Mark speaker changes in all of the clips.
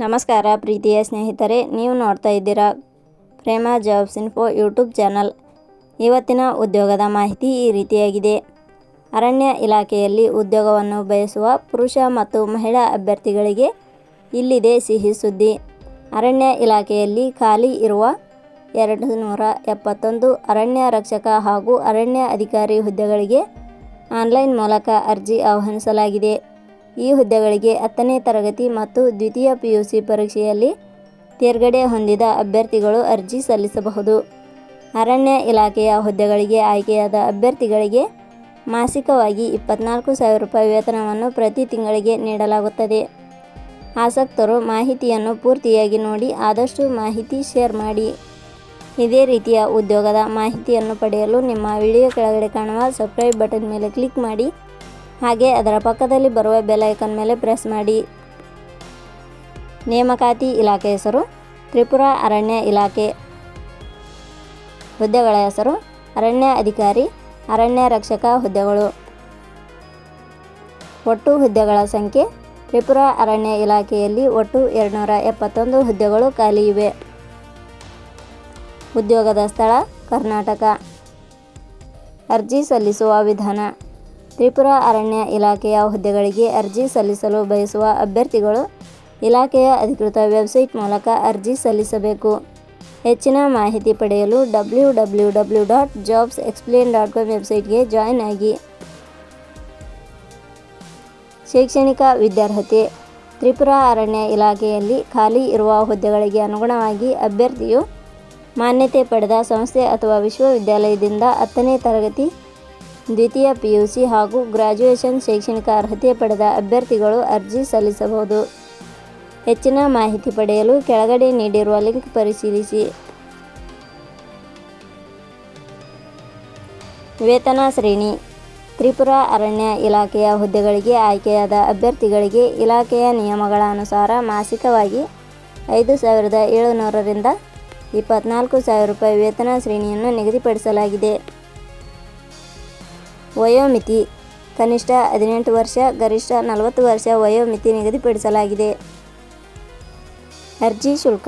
Speaker 1: ನಮಸ್ಕಾರ ಪ್ರೀತಿಯ ಸ್ನೇಹಿತರೆ, ನೀವು ನೋಡ್ತಾ ಇದ್ದೀರಾ ಪ್ರೇಮ ಜಾಬ್ಸ್ ಇನ್ಫೋ ಯೂಟ್ಯೂಬ್ ಚಾನಲ್. ಇವತ್ತಿನ ಉದ್ಯೋಗದ ಮಾಹಿತಿ ಈ ರೀತಿಯಾಗಿದೆ. ಅರಣ್ಯ ಇಲಾಖೆಯಲ್ಲಿ ಉದ್ಯೋಗವನ್ನು ಬಯಸುವ ಪುರುಷ ಮತ್ತು ಮಹಿಳಾ ಅಭ್ಯರ್ಥಿಗಳಿಗೆ ಇಲ್ಲಿದೆ ಸಿಹಿ ಸುದ್ದಿ. ಅರಣ್ಯ ಇಲಾಖೆಯಲ್ಲಿ ಖಾಲಿ ಇರುವ 271 ಅರಣ್ಯ ರಕ್ಷಕ ಹಾಗೂ ಅರಣ್ಯ ಅಧಿಕಾರಿ ಹುದ್ದೆಗಳಿಗೆ ಆನ್ಲೈನ್ ಮೂಲಕ ಅರ್ಜಿ ಆಹ್ವಾನಿಸಲಾಗಿದೆ. ಈ ಹುದ್ದೆಗಳಿಗೆ 10ನೇ ತರಗತಿ ಮತ್ತು ದ್ವಿತೀಯ PUC ಪರೀಕ್ಷೆಯಲ್ಲಿ ತೇರ್ಗಡೆ ಹೊಂದಿದ ಅಭ್ಯರ್ಥಿಗಳು ಅರ್ಜಿ ಸಲ್ಲಿಸಬಹುದು. ಅರಣ್ಯ ಇಲಾಖೆಯ ಹುದ್ದೆಗಳಿಗೆ ಆಯ್ಕೆಯಾದ ಅಭ್ಯರ್ಥಿಗಳಿಗೆ ಮಾಸಿಕವಾಗಿ 24,000 ರೂಪಾಯಿ ವೇತನವನ್ನು ಪ್ರತಿ ತಿಂಗಳಿಗೆ ನೀಡಲಾಗುತ್ತದೆ. ಆಸಕ್ತರು ಮಾಹಿತಿಯನ್ನು ಪೂರ್ತಿಯಾಗಿ ನೋಡಿ ಆದಷ್ಟು ಮಾಹಿತಿ ಶೇರ್ ಮಾಡಿ. ಇದೇ ರೀತಿಯ ಉದ್ಯೋಗದ ಮಾಹಿತಿಯನ್ನು ಪಡೆಯಲು ನಿಮ್ಮ ವಿಡಿಯೋ ಕೆಳಗಡೆ ಕಾಣುವ ಸಬ್ಸ್ಕ್ರೈಬ್ ಬಟನ್ ಮೇಲೆ ಕ್ಲಿಕ್ ಮಾಡಿ, ಹಾಗೆ ಅದರ ಪಕ್ಕದಲ್ಲಿ ಬರುವ ಬೆಲ್ ಐಕಾನ್ ಮೇಲೆ ಪ್ರೆಸ್ ಮಾಡಿ. ನೇಮಕಾತಿ ಇಲಾಖೆ ಹೆಸರು ತ್ರಿಪುರಾ ಅರಣ್ಯ ಇಲಾಖೆ. ಹುದ್ದೆಗಳ ಹೆಸರು ಅರಣ್ಯ ಅಧಿಕಾರಿ, ಅರಣ್ಯ ರಕ್ಷಕ ಹುದ್ದೆಗಳು. ಒಟ್ಟು ಹುದ್ದೆಗಳ ಸಂಖ್ಯೆ ತ್ರಿಪುರಾ ಅರಣ್ಯ ಇಲಾಖೆಯಲ್ಲಿ ಒಟ್ಟು 271 ಹುದ್ದೆಗಳು ಖಾಲಿ ಇವೆ. ಉದ್ಯೋಗದ ಸ್ಥಳ ಕರ್ನಾಟಕ. ಅರ್ಜಿ ಸಲ್ಲಿಸುವ ವಿಧಾನ. ತ್ರಿಪುರಾ ಅರಣ್ಯ ಇಲಾಖೆಯ ಹುದ್ದೆಗಳಿಗೆ ಅರ್ಜಿ ಸಲ್ಲಿಸಲು ಬಯಸುವ ಅಭ್ಯರ್ಥಿಗಳು ಇಲಾಖೆಯ ಅಧಿಕೃತ ವೆಬ್ಸೈಟ್ ಮೂಲಕ ಅರ್ಜಿ ಸಲ್ಲಿಸಬೇಕು. ಹೆಚ್ಚಿನ ಮಾಹಿತಿ ಪಡೆಯಲು www.jobsexplain.com ವೆಬ್ಸೈಟ್ಗೆ ಜಾಯಿನ್ ಆಗಿ. ಶೈಕ್ಷಣಿಕ ವಿದ್ಯಾರ್ಹತೆ. ತ್ರಿಪುರಾ ಅರಣ್ಯ ಇಲಾಖೆಯಲ್ಲಿ ಖಾಲಿ ಇರುವ ಹುದ್ದೆಗಳಿಗೆ ಅನುಗುಣವಾಗಿ ಅಭ್ಯರ್ಥಿಯು ಮಾನ್ಯತೆ ಪಡೆದ ಸಂಸ್ಥೆ ಅಥವಾ ವಿಶ್ವವಿದ್ಯಾಲಯದಿಂದ 10ನೇ ತರಗತಿ, ದ್ವಿತೀಯ PUC ಹಾಗೂ ಗ್ರಾಜ್ಯುಯೇಷನ್ ಶೈಕ್ಷಣಿಕ ಅರ್ಹತೆ ಪಡೆದ ಅಭ್ಯರ್ಥಿಗಳು ಅರ್ಜಿ ಸಲ್ಲಿಸಬಹುದು. ಹೆಚ್ಚಿನ ಮಾಹಿತಿ ಪಡೆಯಲು ಕೆಳಗಡೆ ನೀಡಿರುವ ಲಿಂಕ್ ಪರಿಶೀಲಿಸಿ. ವೇತನ ಶ್ರೇಣಿ. ತ್ರಿಪುರಾ ಅರಣ್ಯ ಇಲಾಖೆಯ ಹುದ್ದೆಗಳಿಗೆ ಆಯ್ಕೆಯಾದ ಅಭ್ಯರ್ಥಿಗಳಿಗೆ ಇಲಾಖೆಯ ನಿಯಮಗಳ ಅನುಸಾರ ಮಾಸಿಕವಾಗಿ 5,700 ರಿಂದ 24,000 ರೂಪಾಯಿ ವೇತನ ಶ್ರೇಣಿಯನ್ನು ನಿಗದಿಪಡಿಸಲಾಗಿದೆ. ವಯೋಮಿತಿ. ಕನಿಷ್ಠ 18 ವರ್ಷ, ಗರಿಷ್ಠ 40 ವರ್ಷ ವಯೋಮಿತಿ ನಿಗದಿಪಡಿಸಲಾಗಿದೆ. ಅರ್ಜಿ ಶುಲ್ಕ.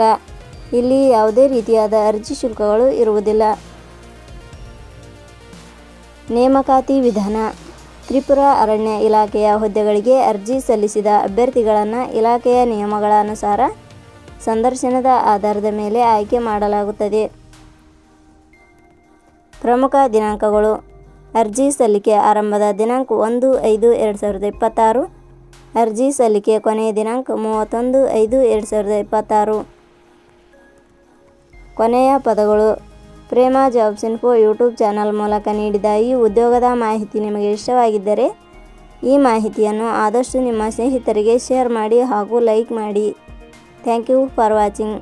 Speaker 1: ಇಲ್ಲಿ ಯಾವುದೇ ರೀತಿಯಾದ ಅರ್ಜಿ ಶುಲ್ಕಗಳು ಇರುವುದಿಲ್ಲ. ನೇಮಕಾತಿ ವಿಧಾನ. ತ್ರಿಪುರಾ ಅರಣ್ಯ ಇಲಾಖೆಯ ಹುದ್ದೆಗಳಿಗೆ ಅರ್ಜಿ ಸಲ್ಲಿಸಿದ ಅಭ್ಯರ್ಥಿಗಳನ್ನು ಇಲಾಖೆಯ ನಿಯಮಗಳ ಅನುಸಾರ ಸಂದರ್ಶನದ ಆಧಾರದ ಮೇಲೆ ಆಯ್ಕೆ ಮಾಡಲಾಗುತ್ತದೆ. ಪ್ರಮುಖ ದಿನಾಂಕಗಳು. ಅರ್ಜಿ ಸಲ್ಲಿಕೆ ಆರಂಭದ ದಿನಾಂಕ 1/5/2026. ಅರ್ಜಿ ಸಲ್ಲಿಕೆ ಕೊನೆಯ ದಿನಾಂಕ 31/5/2026. ಕೊನೆಯ ಪದಗಳು. ಪ್ರೇಮ ಜಾಬ್ಸ್ ಇನ್ಫೋ ಯೂಟ್ಯೂಬ್ ಚಾನಲ್ ಮೂಲಕ ನೀಡಿದ ಈ ಉದ್ಯೋಗದ ಮಾಹಿತಿ ನಿಮಗೆ ಇಷ್ಟವಾಗಿದ್ದರೆ ಈ ಮಾಹಿತಿಯನ್ನು ಆದಷ್ಟು ನಿಮ್ಮ ಸ್ನೇಹಿತರಿಗೆ ಶೇರ್ ಮಾಡಿ ಹಾಗೂ ಲೈಕ್ ಮಾಡಿ. Thank you for watching.